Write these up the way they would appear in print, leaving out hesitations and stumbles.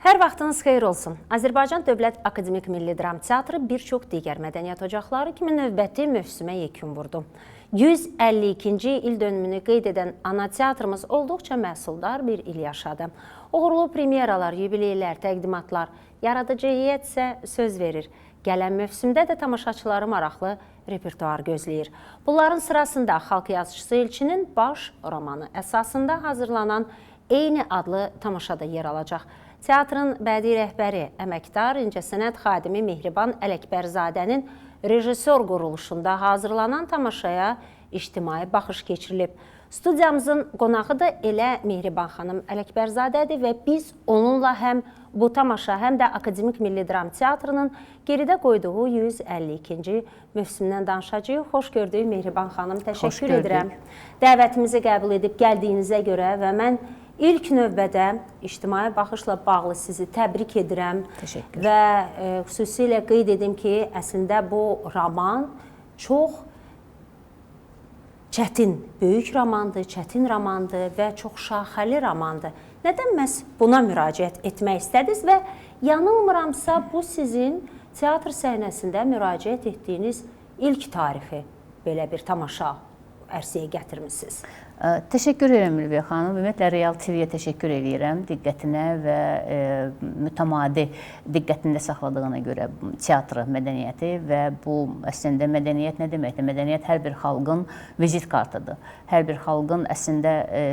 Hər vaxtınız xeyir olsun. Azərbaycan Dövlət Akademik Milli Dram Teatrı bir çox digər mədəniyyət ocaqları kimi növbəti mövsümə yekun vurdu. 152-ci il dönümünü qeyd edən ana teatrımız olduqca məhsuldar bir il yaşadı. Uğurlu premyeralar, yubileylər, təqdimatlar, yaradıcı heyət isə söz verir. Gələn mövsümdə də tamaşaçıları maraqlı repertuar gözləyir. Bunların sırasında xalq yazıcısı Elçinin baş romanı əsasında hazırlanan eyni adlı tamaşada yer alacaq. Teatrın bədii rəhbəri, əməkdar, incəsənət xadimi Mehriban Ələkbərzadənin rejissor quruluşunda hazırlanan tamaşaya ictimai baxış keçirilib. Studiyamızın qonağı da elə Mehriban xanım Ələkbərzadədir və biz onunla həm bu tamaşa, həm də Akademik Milli Dram Teatrının geridə qoyduğu 152-ci mövsümdən danışacağıq. Xoş gördük Mehriban xanım, təşəkkür edirəm. Dəvətimizi qəbul edib gəldiyinizə görə və mən İlk növbədə ictimai baxışla bağlı sizi təbrik edirəm. Təşəkkür. Və xüsusilə qeyd edim ki, əslində bu roman çox çətin, böyük romandır, çətin romandır və çox şaxəli romandır. Nədən məhz buna müraciət etmək istədiniz və yanılmıramsa bu sizin teatr səhnəsində müraciət etdiyiniz ilk tarixi belə bir tamaşa ərsəyə gətirmişsiniz. Təşəkkür edirəm Ülviyə xanım. Ümumiyyətlə Real TV-yə təşəkkür edirəm diqqətinə və mütəmadi diqqətində saxladığına görə teatr mədəniyyəti və bu əslində mədəniyyət nə deməkdir? Mədəniyyət hər bir xalqın vizit kartıdır. Hər bir xalqın əslində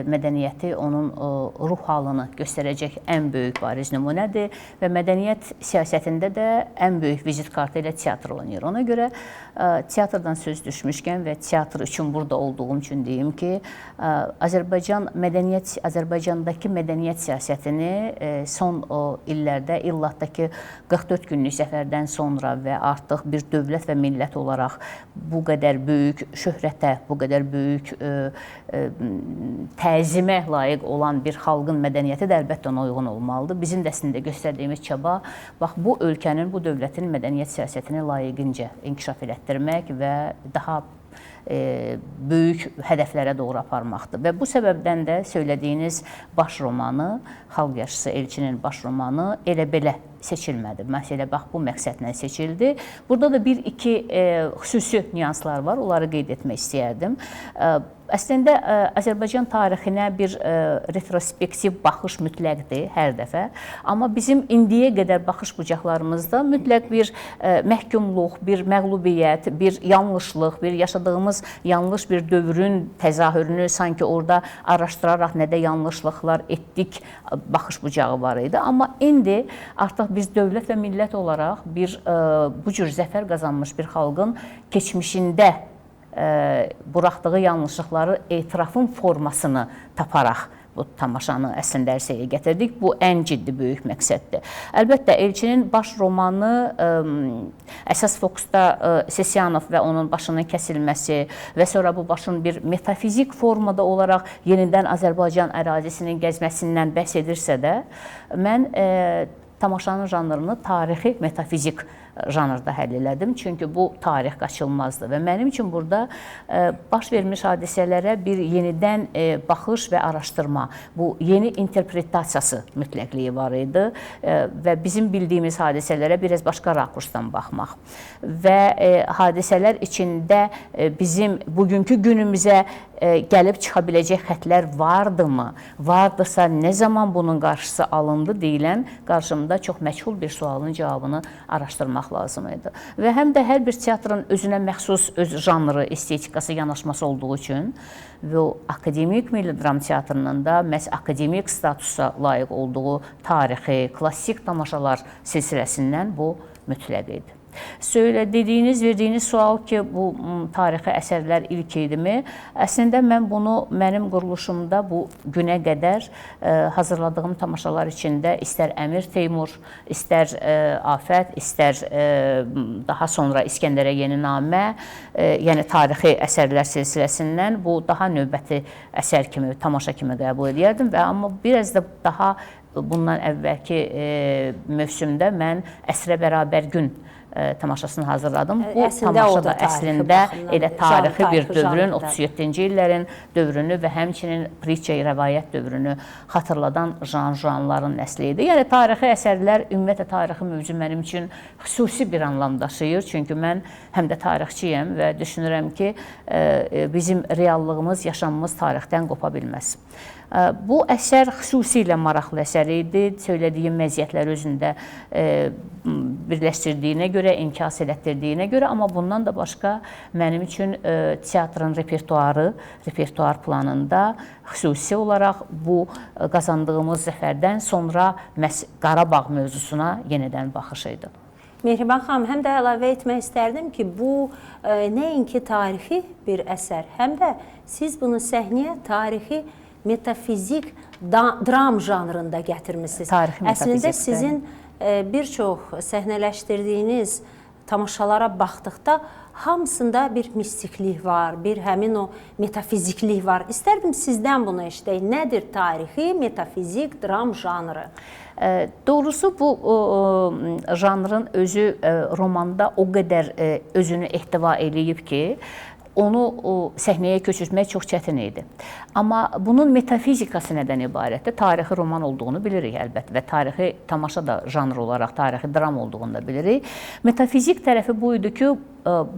mədəniyyəti onun ruh halını göstərəcək ən böyük bariz nümunədir və mədəniyyət siyasətində də ən böyük vizit kartı ilə teatr oynayır. Ona görə teatrdan söz düşmüşkən və teatr üçün burada olduğum üçün deyim ki, Azərbaycandakı mədəniyyət siyasətini son illərdə, illatdakı 44 günlük səfərdən sonra və artıq bir dövlət və millət olaraq bu qədər böyük şöhrətə, bu qədər böyük təzimə layiq olan bir xalqın mədəniyyəti də əlbəttə ona uyğun olmalıdır. Bizim də əslində göstərdiyimiz çaba bax, bu ölkənin, bu dövlətin mədəniyyət siyasətini layiqincə inkişaf elətdirmək və daha böyük hədəflərə doğru aparmaqdır. Və bu səbəbdən də söylədiyiniz baş romanı, xalq yazıçısı Elçinin baş romanı elə belə seçilmədi. Məsələ bax, bu məqsədlə seçildi. Burada da bir-iki xüsusi nüanslar var, onları qeyd etmək istəyərdim. Əslində, Azərbaycan tarixinə bir retrospektiv baxış mütləqdir hər dəfə. Amma bizim indiyə qədər baxış bucaqlarımızda mütləq bir məhkumluq, bir məğlubiyyət, bir yanlışlıq, bir yaşadığımız yanlış bir dövrün təzahürünü sanki orada araşdıraraq nədə yanlışlıqlar etdik baxış bucağı var idi. Amma indi artıq biz dövlət və millət olaraq bu cür zəfər qazanmış bir xalqın keçmişində buraxdığı yanlışlıqları etirafın formasını taparaq bu tamaşanı əslində ərsəyə gətirdik. Bu ən ciddi böyük məqsəddir. Əlbəttə, Elçinin baş romanı əsas fokusda Sisyanov və onun başının kəsilməsi və sonra bu başın bir metafizik formada olaraq yenidən Azərbaycan ərazisinin gəzməsindən bəhs edirsə də, mən tamaşanın janrını tarixi metafizik janrda həll elədim. Çünki bu tarix qaçılmazdır və mənim üçün burada baş vermiş hadisələrə bir yenidən baxış və araşdırma, bu yeni interpretasiyası mütləqliyi var idi və bizim bildiyimiz hadisələrə biraz başqa rakursdan baxmaq və hadisələr içində bizim bugünkü günümüzə gəlib çıxa biləcək xətlər vardımı? Vardırsa, nə zaman bunun qarşısı alındı deyilən qarşımda çox məchul bir sualın cavabını araşdırmaq lazım idi. Və həm də hər bir teatrın özünə məxsus öz janrı, estetikası, yanaşması olduğu üçün və o Akademik Milli Dram Teatrının da məhz akademik statusa layiq olduğu tarixi, klassik tamaşalar silsiləsindən bu mütləq idi. Dediyiniz, verdiyiniz sual ki, bu tarixi əsərlər ilk idimi? Əslində, mən bunu mənim quruluşumda bu günə qədər hazırladığım tamaşalar içində istər Əmir Teymur, istər Afət, istər daha sonra İskəndərə Yeninamə, yəni tarixi əsərlər silsiləsindən bu daha növbəti əsər kimi, tamaşa kimi qəbul edərdim və amma biraz da daha bundan əvvəlki mövsümdə mən Əsrə Bərabər Gün tamaşasını hazırladım. Bu Əslində o tamaşa da da tarixi əslində baxımdan elə tarixi bir tarixi dövrün, janrdır. 37-ci illərin dövrünü və həmçinin pritçə, rəvayət dövrünü xatırladan janrların nəsli idi. Yəni tarixi əsərlər, ümumiyyətlə tarixi mövzu mənim üçün xüsusi bir anlam daşıyır. Çünki mən həm də tarixçiyəm və düşünürəm ki, bizim reallığımız, yaşamımız tarixdən qopa bilməz. Bu əsər xüsusilə maraqlı əsər idi. Söylədiyim məziyyətlər özündə birləşdirdiyinə görə, inkas elətdirdiyinə görə, amma bundan da başqa mənim üçün teatrın repertuar planında xüsusi olaraq bu qazandığımız zəfərdən sonra məhz Qarabağ mövzusuna yenidən baxış idi. Mehriban xanım, həm də əlavə etmək istərdim ki, bu nəinki tarixi bir əsər, həm də siz bunu səhnəyə tarixi metafizik dram janrında gətirmisiniz. Əslində sizin bir çox səhnələşdirdiyiniz tamaşalara baxdıqda hamısında bir mistiklik var, bir həmin o metafiziklik var. İstərdim sizdən bunu eşidək. Nədir tarixi metafizik dram janrı? Doğrusu bu janrın özü romanda o qədər özünü ehtiva eləyib ki, onu səhnəyə köçürmək çox çətin idi. Amma bunun metafizikası nədən ibarətdir? Tarixi roman olduğunu bilirik əlbəttə və tarixi tamaşa da janr olaraq tarixi dram olduğunu da bilirik. Metafizik tərəfi bu idi ki,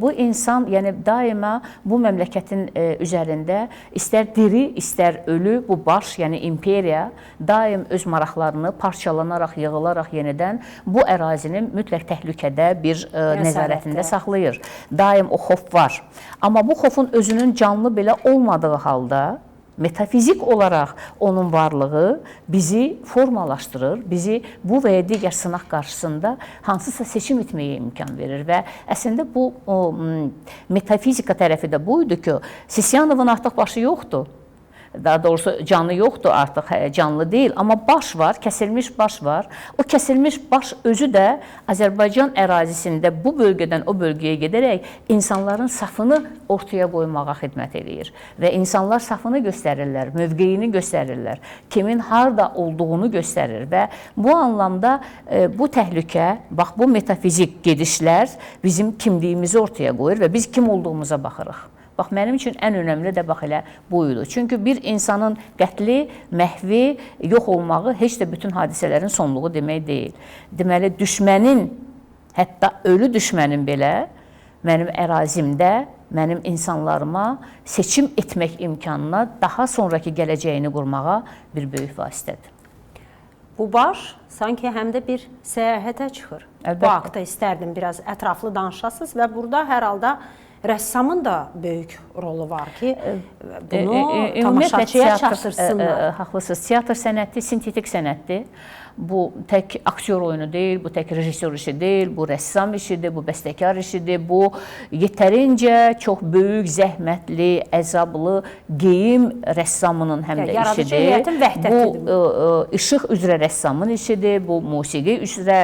bu insan, yəni daima bu məmləkətin üzərində istər diri, istər ölü, bu baş, yəni imperiya daim öz maraqlarını parçalanaraq, yığılaraq yenidən bu ərazinin mütləq təhlükədə bir nəzarətində saxlayır. Daim o xof var. Amma bu xofun özünün canlı belə olmadığı halda metafizik olaraq onun varlığı bizi formalaşdırır, bizi bu və ya digər sınaq qarşısında hansısa seçim etməyə imkan verir və əslində bu metafizika tərəfi də bu idi ki, Sisyanovun artıq başı yoxdur. Daha doğrusu canı yoxdur artıq, canlı deyil, amma baş var, kəsilmiş baş var. O kəsilmiş baş özü də Azərbaycan ərazisində bu bölgədən o bölgəyə gedərək insanların safını ortaya qoymağa xidmət edir. Və insanlar safını göstərirlər, mövqeyini göstərirlər, kimin harada olduğunu göstərir və bu anlamda bu təhlükə, bax bu metafizik gedişlər bizim kimliyimizi ortaya qoyur və biz kim olduğumuza baxırıq. Bax, mənim üçün ən önəmli də bax elə buydu. Çünki bir insanın qətli, məhvi, yox olmağı heç də bütün hadisələrin sonluğu demək deyil. Deməli, düşmənin, hətta ölü düşmənin belə mənim ərazimdə, mənim insanlarıma seçim etmək imkanına, daha sonraki gələcəyini qurmağa bir böyük vasitədir. Bu baş sanki həm də bir səyahətə çıxır. Əlbəttə. Bu haqda istərdim biraz ətraflı danışasınız və burada hər halda rəssamın da böyük rolu var ki, bunu tamaşaçıya çatdırsınlar. Haqlısınız. Teatr sənəti sintetik sənətdir. Bu tək aktyor oyunu deyil, bu tək rejissor işi deyil, bu rəssam işidir, bu bəstəkar işidir, bu yetərincə çox böyük, zəhmətli, əzablı geyim rəssamının həm də işidir. Bu işıq üzrə rəssamın işidir, bu musiqi üzrə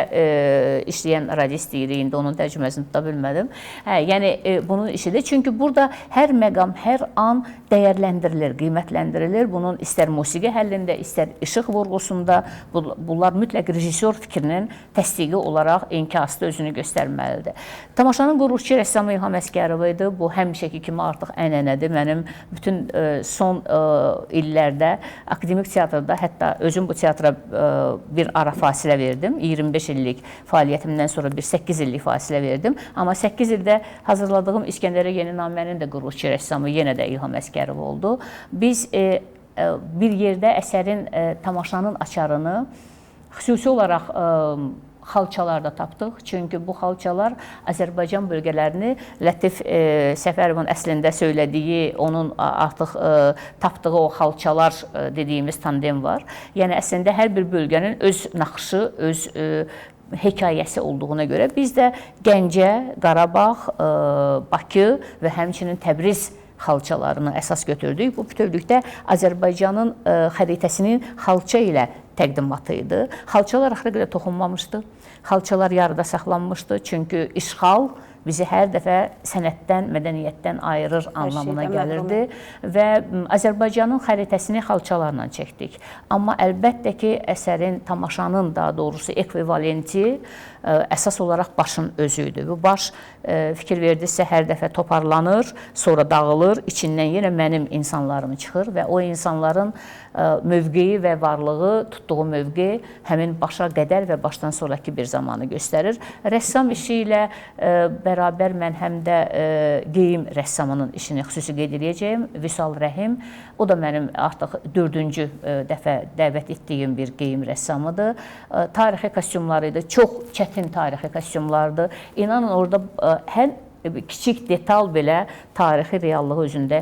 işləyən radist deyirik, indi onun tərcüməsini tuta bilmədim. Yəni bunun işidir. Çünki burada hər məqam, hər an dəyərləndirilir, qiymətləndirilir. Bunun istər musiqi həllində, istər işıq vurğusunda bunlar mütləq rejissor fikrinin təsdiqi olaraq inkasda özünü göstərməlidir. Tamaşanın quruluşçu rəssamı İlham Əsgərova idi. Bu həmişəki kimi artıq ənənədir. Mənim bütün son illərdə akademik teatrda, hətta özüm bu teatra bir ara fasilə verdim. 25 illik fəaliyyətimdən sonra bir 8 illik fasilə verdim. Amma 8 ildə hazırladığım İskəndərə Yeninamənin də quruluşçu rəssamı yenə də İlham Əsgərova oldu. Biz bir yerdə əsərin, tamaşanın açarını xüsusi olaraq xalçalarda tapdıq. Çünki bu xalçalar Azərbaycan bölgələrini Lətif Səfərovun əslində söylədiyi, onun artıq tapdığı o xalçalar dediyimiz tandem var. Yəni əslində hər bir bölgənin öz naxışı, öz hekayəsi olduğuna görə biz də Gəncə, Qarabağ, Bakı və həmçinin Təbriz xalçalarını əsas götürdük. Bu bütövlükdə Azərbaycanın xəritəsinin xalça ilə təqdimatı idi. Xalçalar axıra qədər toxunmamışdı. Xalçalar yarıda saxlanmışdı. Çünki işğal bizi hər dəfə sənətdən, mədəniyyətdən ayırır anlamına gəlirdi və Azərbaycanın xəritəsini xalçalarla çəkdik. Amma əlbəttə ki, əsərin, tamaşanın daha doğrusu ekvivalenti əsas olaraq başın özü idi. Bu baş fikir verdinizsə hər dəfə toparlanır, sonra dağılır, içindən yenə mənim insanlarım çıxır və o insanların mövqeyi və varlığı, tutduğu mövqe həmin başa qədər və başdan sonraki bir zamanı göstərir. Rəssam işi ilə bərabər mən həm də geyim rəssamının işini xüsusi qeyd edəcəyim. Vüsal Rəhim, o da mənim artıq 4-cü dəfə dəvət etdiyim bir geyim rəssamıdır. Tarixi kostyumları idi, çox çətin tarixi kostyumlardır. İnanın orada hər kiçik detal belə tarixi reallığı özündə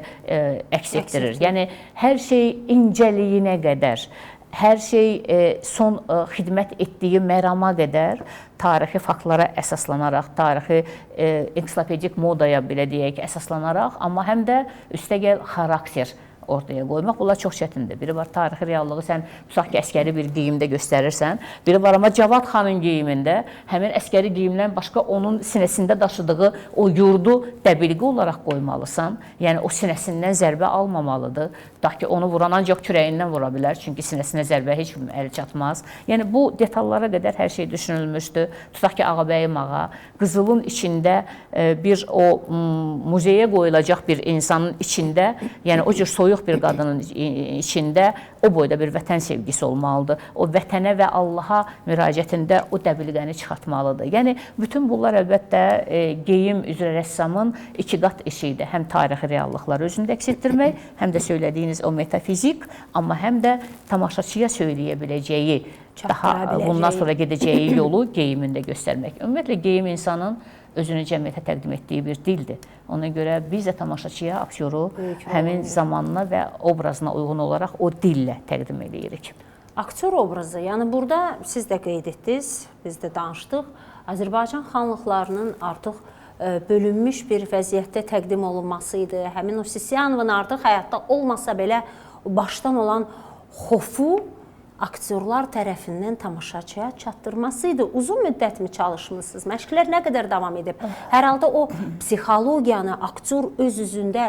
əks etdirir. Yəni, hər şey incəliyinə qədər, hər şey son xidmət etdiyi mərama qədər tarixi faktlara əsaslanaraq, tarixi ensiklopedik modaya belə deyək, əsaslanaraq, amma həm də üstəgəl xarakter ortaya qoymaq. Bunlar çox çətindir. Biri var, tarixi reallığı sən tutaq ki, əskəri bir geyimdə göstərirsən. Biri var, amma Cavad xanın geyimində həmin əskəri geyimdən başqa onun sinəsində daşıdığı o yurdu dəbilqə olaraq qoymalısan. Yəni, o sinəsindən zərbə almamalıdır. Tutaq ki, onu vuran ancaq kürəyindən vura bilər. Çünki sinəsinə zərbə heç bir əli çatmaz. Yəni, bu detallara qədər hər şey düşünülmüşdür. Tutaq ki, Ağabəyim ağa, qızılın içində bir o muzeyə qoyulacaq bir insanın içində, yəni o cür soyuq bir qadının içində o boyda bir vətən sevgisi olmalıdır. O vətənə və Allaha müraciətində o dəbilqəni çıxartmalıdır. Yəni, bütün bunlar əlbəttə geyim üzrə rəssamın iki qat işi idi. Həm tarixi reallıqları özündə əks etdirmək, həm də söylədiyiniz o metafizik, amma həm də tamaşaçıya söyləyə biləcəyi, daha bundan sonra gedəcəyi yolu geyimində göstərmək. Ümumiyyətlə, geyim insanın özünü cəmiyyətə təqdim etdiyi bir dildir. Ona görə biz də tamaşaçıya, aktyoru həmin zamanına və obrazına uyğun olaraq o dillə təqdim edirik. Aktyor obrazı, yəni burada siz də qeyd etdiniz, biz də danışdıq. Azərbaycan xanlıqlarının artıq bölünmüş bir vəziyyətdə təqdim olunması idi. Həmin o Sisiyanovun artıq həyatda olmasa belə başdan olan xofu aktyorlar tərəfindən tamaşaçıya çatdırması idi. Uzun müddətmi çalışmışsınız? Məşqlər nə qədər davam edib? Hər halda o psixologiyanı aktyor öz üzündə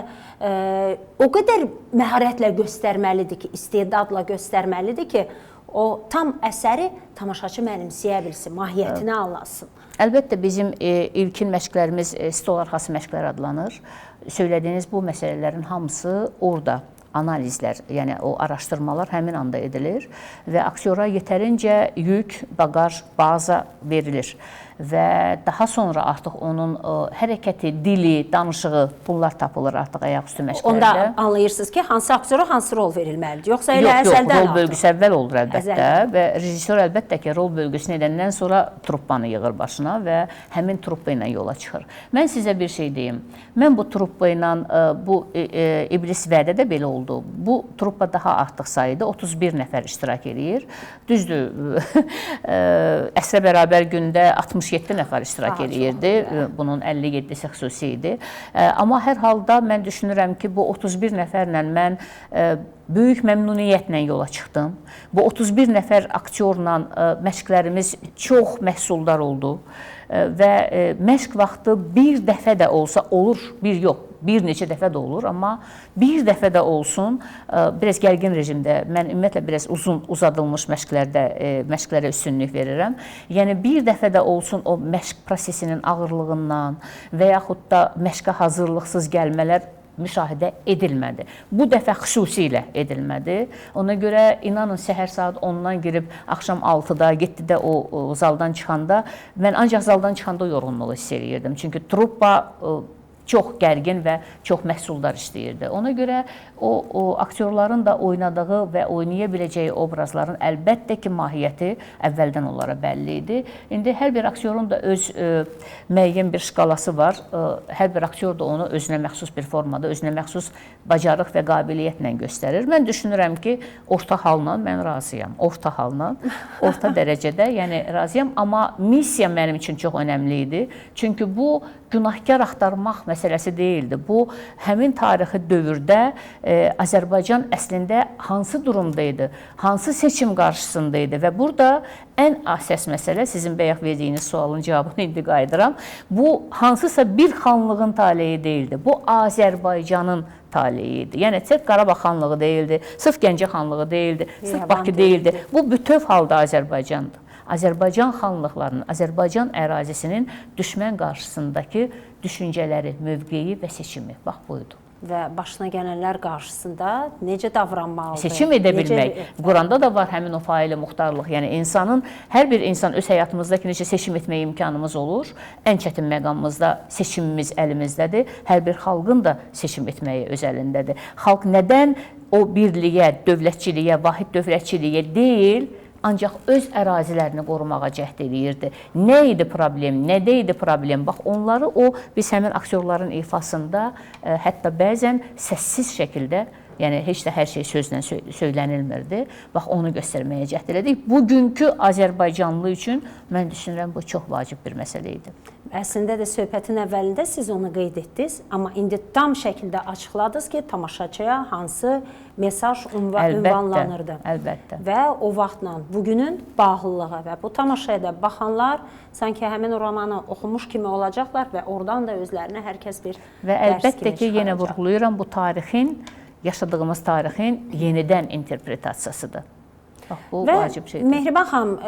o qədər məharətlə göstərməlidir ki, istedadla göstərməlidir ki, o tam əsəri tamaşaçı mənimsəyə bilsin, mahiyyətini anlasın. Əlbəttə, bizim ilkin məşqlərimiz stol arxası məşqlər adlanır. Söylədiyiniz bu məsələlərin hamısı orada. Analizlər, yəni o araşdırmalar həmin anda edilir və aktyora yetərincə yük, bagaj, baza verilir və daha sonra artıq onun hərəkəti, dili, danışığı, bunlar tapılır artıq ayaqüstü məşqlərdə. Onda anlayırsınız ki, hansı aktyora hansı rol verilməlidir? Yoxsa elə əzəldən rol bölgüsü əvvəl olur əlbəttə və rejissor əlbəttə ki, rol bölgüsünü edəndən sonra truppanı yığır başına və həmin truppa ilə yola çıxır. Mən sizə bir şey deyim. Mən bu truppa ilə, bu İblis vədə də belə oldu. Bu truppa daha artıq sayıda 31 nəfər iştirak edir. Düzdür, əsrə bərabər gündə 67 nəfər iştirak edirdi. Bunun 57-si xüsusi idi. Amma hər halda mən düşünürəm ki, bu 31 nəfərlə mən böyük məmnuniyyətlə yola çıxdım. Bu 31 nəfər aktyorla məşqlərimiz çox məhsuldar oldu və məşq vaxtı bir dəfə də olsa olur, bir neçə dəfə də olur, amma bir dəfə də olsun, biraz gərgin rejimdə, mən ümumiyyətlə biraz uzadılmış məşqlərə üstünlük verirəm. Yəni, bir dəfə də olsun o məşq prosesinin ağırlığından və yaxud da məşqə hazırlıqsız gəlmələr müşahidə edilmədi. Bu dəfə xüsusilə edilmədi. Ona görə inanın səhər saat 10-dan girib axşam 6-da, 7-də o zaldan çıxanda, mən ancaq zaldan çıxanda yorğunluğu hiss edirdim. Çünki truppa çox gərgin və çox məhsuldar işləyirdi. Ona görə o aktyorların da oynadığı və oynaya biləcəyi obrazların əlbəttə ki, mahiyyəti əvvəldən onlara bəlli idi. İndi hər bir aktyorun da öz müəyyən bir şkalası var. Hər bir aktyor da onu özünə məxsus bir formada, özünə məxsus bacarıq və qabiliyyətlə göstərir. Mən düşünürəm ki, orta halla mən razıyam. Orta halla, orta dərəcədə, yəni razıyam. Amma missiya mənim üçün çox önəmli idi. Çünki bu günahkar axtarmaq məsələsi deyildi. Bu, həmin tarixi dövrdə Azərbaycan əslində hansı durumdaydı, hansı seçim qarşısındaydı və burada ən əsas məsələ, sizin bayaq verdiyiniz sualın cavabını indi qayıdıram, bu hansısa bir xanlığın taleyi deyildi, bu Azərbaycanın taleyi idi. Yəni, sırf Qarabağ xanlığı deyildi, sırf Gəncə xanlığı deyildi, sırf Bakı deyildi. Bu bütöv halda Azərbaycandır. Azərbaycan xanlıqlarının, Azərbaycan ərazisinin düşmən qarşısındakı düşüncələri, mövqeyi və seçimi. Bax, buydu. Və başına gələnlər qarşısında necə davranmalıdır? Seçim edə bilmək. Quranda da var həmin o faili muxtarlıq. Yəni, hər bir insan öz həyatımızdakı necə seçim etmək imkanımız olur. Ən çətin məqamımızda seçimimiz əlimizdədir. Hər bir xalqın da seçim etməyi öz əlindədir. Xalq nədən o birliyə, dövlətçiliyə, vahid dövlətçiliyə deyil, ancaq öz ərazilərini qorumağa cəhd edirdi. Nə idi problem, nədə idi problem? Bax, onları biz həmin aktyorların ifasında hətta bəzən səssiz şəkildə, yəni heç də hər şey sözlə söylənilmirdi. Bax, onu göstərməyə cəhd elədik. Bugünkü Azərbaycanlı üçün mən düşünürəm, bu çox vacib bir məsələ idi. Əslində də söhbətin əvvəlində siz onu qeyd etdiniz, amma indi tam şəkildə açıqladınız ki, tamaşaçıya hansı mesaj ünvanlanırdı. Əlbəttə. Və o vaxtla bugünün bağlılığı və bu tamaşaya da baxanlar sanki həmin o romanı oxumuş kimi olacaqlar və oradan da özlərinə hər kəs bir dərs kimi çıxaracaq. Və əlbəttə ki, yenə vurğulayıram, bu tarixin, yaşadığımız tarixin yenidən interpretasiyasıdır. Bax, bu vacib şeydir. Mehriban xanım,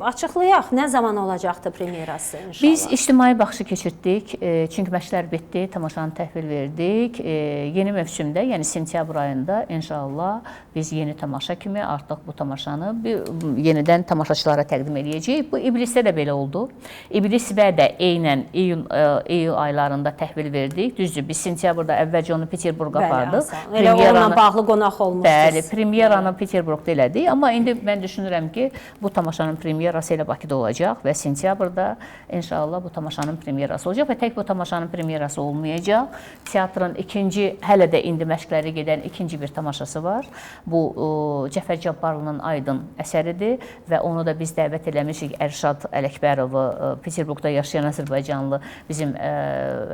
açıqlayaq, nə zaman olacaqdır premyerası inşallah? Biz ictimai baxışı keçirtdik, çünki məşqlər bitdi, tamaşanı təhvil verdik. Yeni mövsümdə, yəni sentyabr ayında inşallah biz yeni tamaşa kimi artıq bu tamaşanı yenidən tamaşaçılara təqdim edəcəyik. Bu İblisdə də belə oldu. İblisdə də eynən iyul aylarında təhvil verdik. Düzdür, biz sentyabrda əvvəlcə onu Peterburqa apardıq. Elə onunla bağlı qonaq olmuşdunuz. Bəli, premyeranı Peterburqda elədik. Amma indi mən düşünürəm ki, bu tamaşanın premyerası elə Bakıda olacaq və sentyabrda inşallah bu tamaşanın premyerası olacaq və tək bu tamaşanın premyerası olmayacaq. Teatrın hələ də indi məşqləri gedən ikinci bir tamaşası var. Bu, Cəfər Cabbarlının Aydın əsəridir və onu da biz dəvət eləmişik. Ərşad Ələkbərovu, Peterburqda yaşayan Azərbaycanlı bizim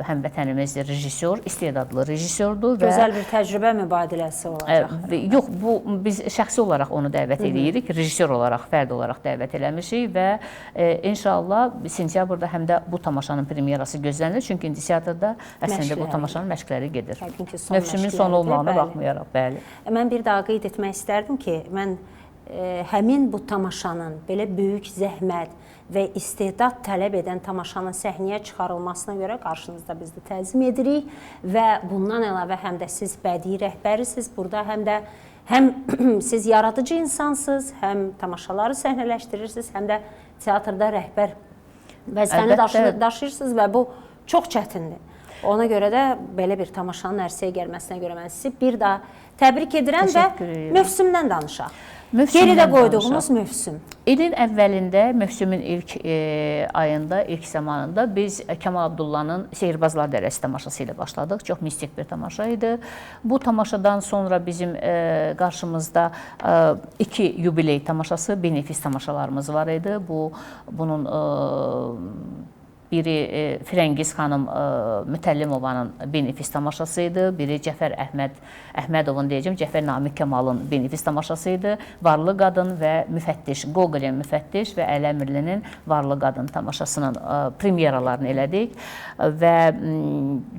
həmvətənimizdir, rejissor, istedadlı rejissordur. Gözəl bir təcrübə mübadiləsi olacaq. Yox, biz şəxsi olaraq onu dəvət edirik, rejissor olaraq, fərd olaraq dəvət eləmişik və inşallah sentyabrda həm də bu tamaşanın premyerası gözlənilir. Çünki indi teatrda əslində bu tamaşanın məşqləri gedir. Mövsümün sonu olmağına baxmayaraq, bəli. Mən bir daha qeyd etmək istərdim ki, mən həmin bu tamaşanın belə böyük zəhmət və istedad tələb edən tamaşanın səhnəyə çıxarılmasına görə qarşınızda biz də təzim edirik və bundan əlavə həm də siz bədii rəhbərisiniz, burada həm siz yaradıcı insansınız, həm tamaşaları səhnələşdirirsiniz, həm də teatrda rəhbər vəzifəni daşıyırsınız və bu çox çətindir. Ona görə də belə bir tamaşanın ərsəyə gəlməsinə görə mən sizi bir daha təbrik edirəm və mövsümdən danışaq. Geridə qoyduğumuz mövsüm. İlin əvvəlində, mövsümün ilk ayında, ilk zamanında biz Kəmal Abdullahın Sehirbazlar Dərəsi tamaşası ilə başladıq. Çox mistik bir tamaşa idi. Bu tamaşadan sonra bizim qarşımızda 2 yubiley tamaşası, benefis tamaşalarımız var idi. Bunun biri Firəngiz xanım Mütəllimovanın benefis tamaşası idi. Biri Cəfər Əhmədovun deyəcəm, Cəfər Namiq Kəmalın benefis tamaşası idi. Varlı qadın və müfəttiş, Qoqolin müfəttiş və Əli Əmirlinin Varlı qadın tamaşasının premyeralarını elədik. Və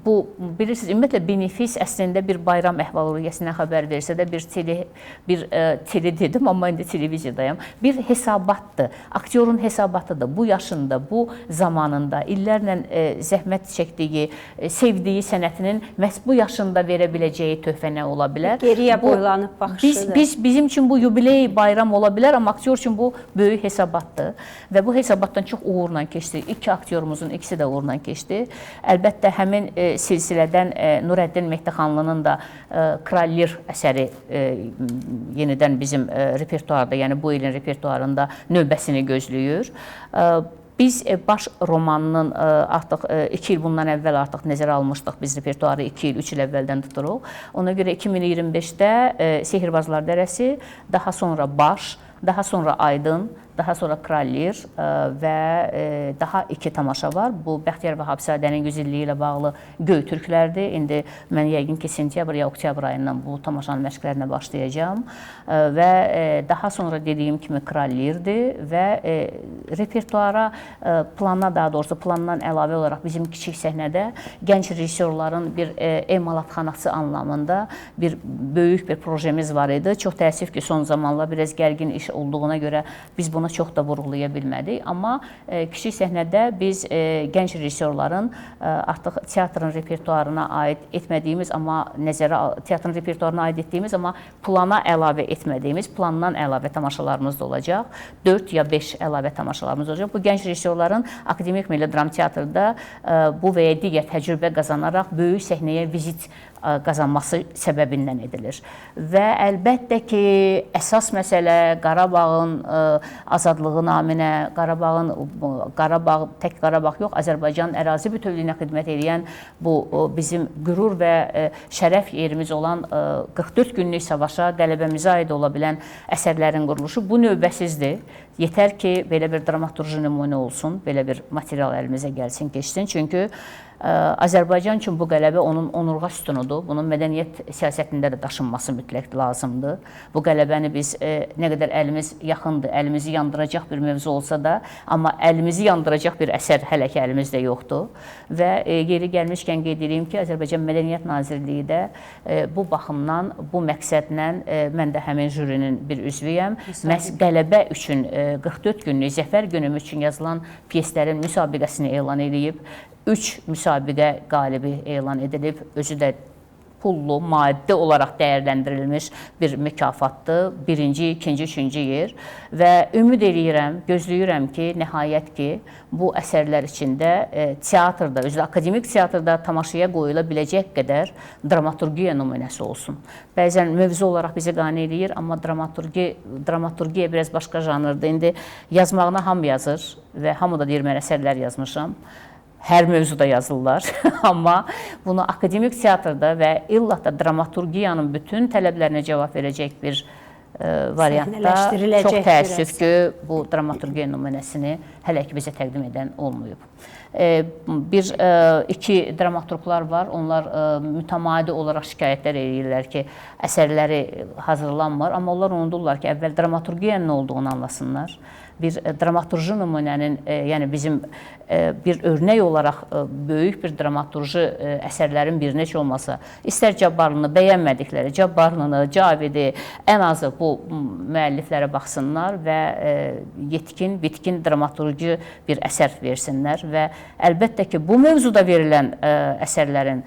bu, bilirsiniz, ümumiyyətlə benefis əslində bir bayram əhval-ruhiyyəsindən xəbər versə də bir tele dedim, amma indi televiziyadayım. Bir hesabatdır, aktyorun hesabatıdır. Bu yaşında, bu zamanında illərlə zəhmət çəkdiyi, sevdiyi sənətinin məhz bu yaşında verə biləcəyi töhfə nə ola bilər? Geriyə boylanıb baxışıdır. Bizim üçün bu yubiley bayram ola bilər, amma aktyor üçün bu böyük hesabatdır. Və bu hesabatdan çox uğurla keçdi. İki aktyorumuzun ikisi də uğurla keçdi. Əlbəttə, həmin silsilədən Nurəddin Mehdixanlının da Kral Lir əsəri yenidən bizim repertuarda, yəni bu ilin repertuarında növbəsini gözləyir. Biz baş romanının artıq 2 il bundan əvvəl artıq nəzərə almışdıq. Biz repertuarı 2 il, 3 il əvvəldən tuturuq. Ona görə 2025-də Sehirbazlar Dərəsi, daha sonra Baş, daha sonra Aydın, daha sonra Kral Lear və daha 2 tamaşa var. Bu Bəxtiyar Vahabzadənin 100 illiyi ilə bağlı Göytürklərdir. İndi mən yəqin ki, sentyabr ya oktyabr ayından bu tamaşanın məşqlərinə başlayacağam və daha sonra dediyim kimi Kral Leardir və repertuara plandan əlavə olaraq bizim kiçik səhnədə gənc rejissorların bir emalatxanası anlamında bir böyük bir projemiz var idi. Çox təəssüf ki, son zamanlar biraz gərgin iş olduğuna görə biz buna çox da vurğulaya bilmədik. Amma kiçik səhnədə biz gənc rejissorların artıq teatrın repertuarına aid etmədiyimiz, amma teatrın repertuarına aid etdiyimiz, amma plana əlavə etmədiyimiz, plandan əlavə tamaşalarımız da olacaq. 4 ya 5 əlavə tamaşalarımız olacaq. Bu gənc rejissorların Akademik Milli Dram Teatrda bu və ya digər təcrübə qazanaraq böyük səhnəyə vizit qazanması səbəbindən edilir. Və əlbəttə ki, əsas məsələ Qarabağın azadlığı naminə, tək Qarabağ yox, Azərbaycan ərazi bütövlüyünə xidmət edən bu bizim qürur və şərəf yerimiz olan 44 günlük savaşa qələbəmizə aid ola bilən əsərlərin quruluşu bu növbəsizdir. Yetər ki, belə bir dramaturji nümunə olsun, belə bir material əlimizə gəlsin, keçsin. Çünki Azərbaycan üçün bu qələbə onun onurğa sütunudur. Bunun mədəniyyət siyasətində də daşınması mütləq lazımdır. Bu qələbəni biz nə qədər əlimiz yaxındır, əlimizi yandıracaq bir mövzu olsa da, amma əlimizi yandıracaq bir əsər hələ ki əlimizdə yoxdur. Və yeri gəlmişkən qeyd edeyim ki, Azərbaycan Mədəniyyət Nazirliyi də bu baxımdan, bu məqsədlə mən də həmin jürinin bir üzvüyəm. Məhz qələbə üçün 44 günlük zəfər günümüz üçün yazılan pyeslərin müsabiqəsini elan edib. 3 müsabiqə qalibi elan edilib, özü də pullu, maddi olaraq dəyərləndirilmiş bir mükafatdır. 1-ci, 2-ci, 3-cü yer və ümid edirəm, gözləyirəm ki, nəhayət ki, bu əsərlər içində teatrda, özü də akademik teatrda tamaşaya qoyula biləcək qədər dramaturgiya nümunəsi olsun. Bəzən mövzu olaraq bizi qane edir, amma dramaturgiya biraz başqa janrdır. İndi yazmağına hamı yazır və hamı da deyir, mən əsərlər yazmışam. Hər mövzuda yazırlar, amma bunu akademik teatrda və illah da dramaturgiyanın bütün tələblərinə cavab verəcək bir variantda çox təəssüf ki, bu dramaturgiya nümunəsini hələ ki bizə təqdim edən olmayıb. İki dramaturqlar var, onlar mütəmadi olaraq şikayətlər edirlər ki, əsərləri hazırlanmır, amma onlar unudurlar ki, əvvəl dramaturgiyanın nə olduğunu anlasınlar. Bir dramaturji nümunənin, yəni bizim bir örnək olaraq böyük bir dramaturji əsərlərin birini heç olmasa, istər Cabbarlını bəyənmədikləri, Cabbarlını, Cavidi, ən azı bu müəlliflərə baxsınlar və yetkin, bitkin dramaturji bir əsər versinlər və əlbəttə ki, bu mövzuda verilən əsərlərin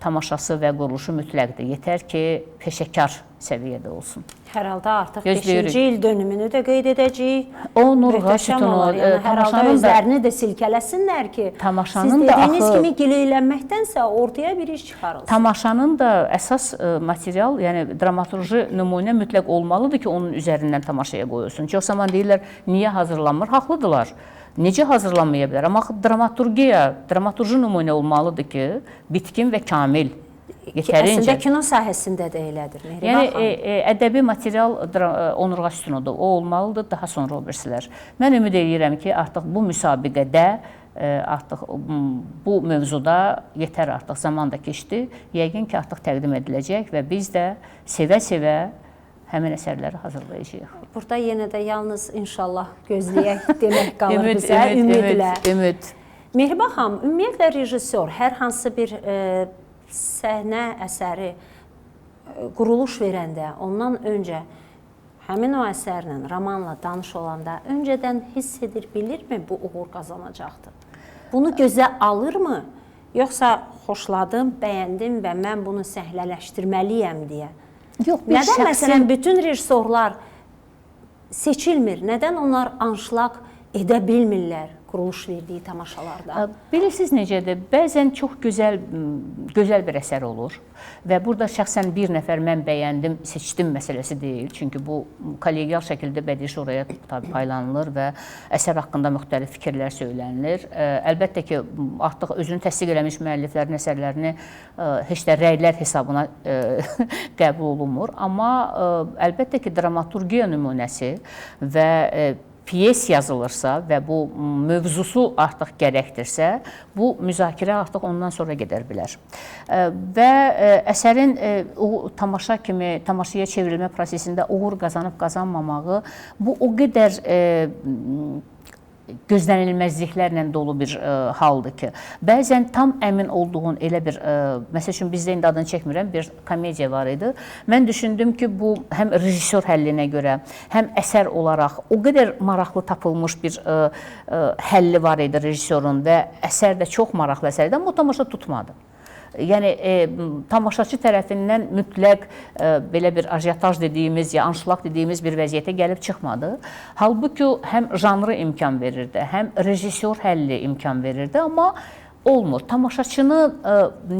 tamaşası və quruluşu mütləqdir. Yetər ki, peşəkar səviyyədə olsun. Hər halda artıq 5-ci il dönümünü də qeyd edəcəyik. Onurğa sütunu, hər halda özlərini də silkələsinlər ki, siz dediyiniz kimi gileylənməkdənsə ortaya bir iş çıxarılsın. Tamaşanın da əsas material, yəni dramaturji nümunə mütləq olmalıdır ki, onun üzərindən tamaşaya qoyulsun. Çox zaman deyirlər, niyə hazırlanmır? Haqlıdırlar. Necə hazırlanmaya bilər? Amma dramaturji nümunə olmalıdır ki, bitkin və kamil. Əslində kino sahəsində də elədir. Yəni ədəbi material onurğa sütunudur. O olmalıdır, daha sonra o birisilər. Mən ümid edirəm ki, artıq bu müsabiqədə, artıq bu mövzuda yetər artıq zaman da keçdi. Yəqin ki, artıq təqdim ediləcək və biz də sevə-sevə həmin əsərləri hazırlayacağıq. Burada yenə də yalnız inşallah gözləyək demək qalır bizə, ümidlə. Ümid. Mehriban xanım, ümumiyyətlə rejissor hər hansı bir səhnə əsəri quruluş verəndə, ondan öncə həmin o əsərlə, romanla tanış olanda öncədən hiss edir, bilirmi bu uğur qazanacaqdır? Bunu gözə alırmı? Yoxsa xoşladım, bəyəndim və mən bunu səhnələşdirməliyəm deyə? Nədən məsələn bütün rejissorlar seçilmir? Nədən onlar anşlaq edə bilmirlər, quruluş verdiyi tamaşalarda? Bilirsiniz necədir? Bəzən çox gözəl bir əsər olur və burada şəxsən bir nəfər mən bəyəndim, seçdim məsələsi deyil. Çünki bu kollegial şəkildə bədii şuraya paylanılır və əsər haqqında müxtəlif fikirlər söylənilir. Əlbəttə ki, artıq özünü təsdiq eləmiş müəlliflərin əsərlərini heç də rəylər hesabına qəbul olunmur. Amma əlbəttə ki, dramaturgiya nümunəsi və pyes yazılırsa və bu mövzusu artıq gərəkdirsə, bu müzakirə artıq ondan sonra gedə bilər. Və əsərin tamaşaya çevrilmə prosesində uğur qazanıb-qazanmamağı bu o qədər gözlənilməzliklərlə dolu bir haldır ki, bəzən tam əmin olduğun elə bir, məsəl üçün bizdə indi adını çəkmirəm, bir komediya var idi. Mən düşündüm ki, bu həm rejissor həllinə görə, həm əsər olaraq o qədər maraqlı tapılmış bir həlli var idi rejissorun və əsər də çox maraqlı əsər idi, amma o tamaşa tutmadı. Yəni, tamaşaçı tərəfindən mütləq belə bir ajiyataj dediyimiz, ya anşlaq dediyimiz bir vəziyyətə gəlib çıxmadı. Halbuki həm janrı imkan verirdi, həm rejissor həlli imkan verirdi, amma olmur. Tamaşaçını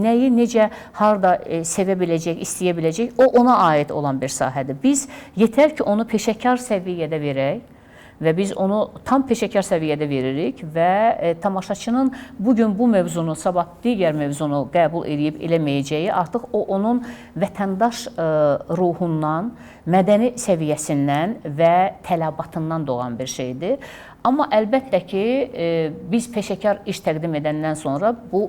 nəyi, necə, harada sevə biləcək, istəyə biləcək, o ona aid olan bir sahədir. Biz yetər ki, onu peşəkar səviyyədə verək və biz onu tam peşəkar səviyyədə veririk və tamaşaçının bugün bu mövzunu, sabah digər mövzunu qəbul edib eləməyəcəyi artıq o onun vətəndaş ruhundan, mədəni səviyyəsindən və tələbatından doğan bir şeydir. Amma əlbəttə ki, biz peşəkar iş təqdim edəndən sonra bu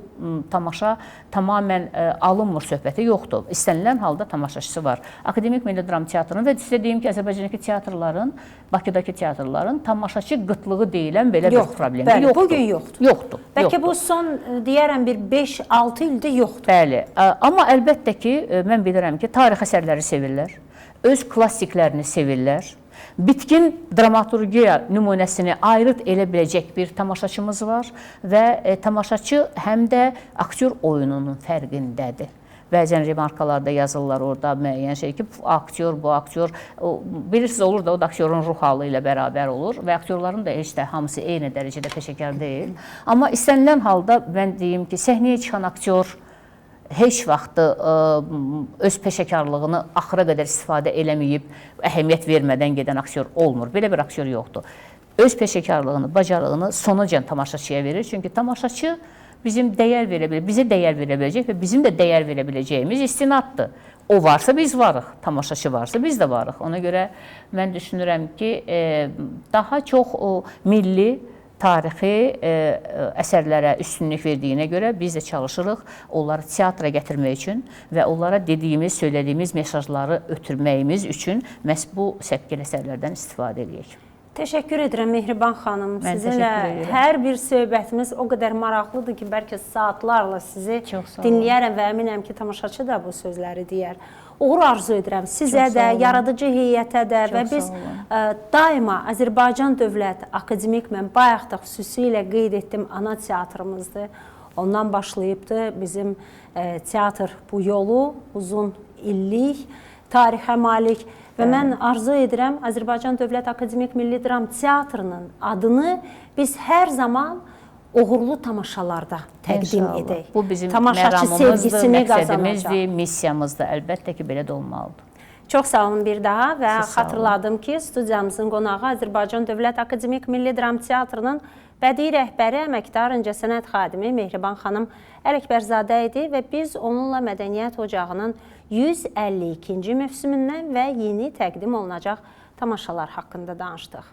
tamaşa tamamən alınmır söhbəti yoxdur. İstənilən halda tamaşaçısı var. Akademik Milli Dram Teatrının və sizə deyim ki, Azərbaycandakı teatrların, Bakıdakı teatrların tamaşaçı qıtlığı deyilən belə bir problemi yoxdur. Bəli, bugün yoxdur. Yoxdur. Bəlkə bu son, deyərəm, bir 5-6 ildə yoxdur. Bəli, amma əlbəttə ki, mən bilirəm ki, tarix əsərləri sevirlər, öz klassiklərini sevirlər. Bitkin dramaturgiya nümunəsini ayrıt elə biləcək bir tamaşaçımız var və tamaşaçı həm də aktyor oyununun fərqindədir. Bəzən remarkalarda yazırlar orada müəyyən şey ki, bu aktyor, bilirsiniz olur da o da aktyorun ruh halı ilə bərabər olur və aktyorların da heç də hamısı eyni dərəcədə peşəkar deyil. Amma istənilən halda mən deyim ki, səhnəyə çıxan aktyor heç vaxt öz peşəkarlığını axıra qədər istifadə eləməyib, əhəmiyyət vermədən gedən aktyor olmur. Belə bir aktyor yoxdur. Öz peşəkarlığını, bacarığını sonucan tamaşaçıya verir. Çünki tamaşaçı bizim dəyər verə bilir, bizə dəyər verə biləcək və bizim də dəyər verə biləcəyimiz istinaddır. O varsa biz varıq, tamaşaçı varsa biz də varıq. Ona görə mən düşünürəm ki, daha çox milli, tarixi əsərlərə üstünlük verdiyinə görə biz də çalışırıq onları teatra gətirmək üçün və onlara dediyimiz, söylədiyimiz mesajları ötürməyimiz üçün məhz bu səpkil əsərlərdən istifadə edək. Təşəkkür edirəm Mehriban xanım. Sizinlə hər bir söhbətimiz o qədər maraqlıdır ki, bəlkə saatlarla sizi dinləyərəm və əminəm ki, tamaşaçı da bu sözləri deyər. Uğur arzu edirəm sizə də, yaradıcı heyətə də və biz daima Azərbaycan Dövlət Akademik, mən bayaq da xüsusilə qeyd etdim, ana teatrımızdır. Ondan başlayıbdır bizim teatr bu yolu, uzun illik, tarixə malik və mən arzu edirəm Azərbaycan Dövlət Akademik Milli Dram Teatrının adını biz hər zaman uğurlu tamaşalarda təqdim edək. Bu bizim məramımızdır, məqsədimizdir, missiyamızdır. Əlbəttə ki, belə də olmalıdır. Çox sağ olun bir daha və xatırladım ki, studiyamızın qonağı Azərbaycan Dövlət Akademik Milli Dram Teatrının bədii rəhbəri, əməkdar incəsənət xadimi Mehriban xanım Ələkbərzadə idi və biz onunla Mədəniyyət Ocağının 152-ci mövsümündən və yeni təqdim olunacaq tamaşalar haqqında danışdıq.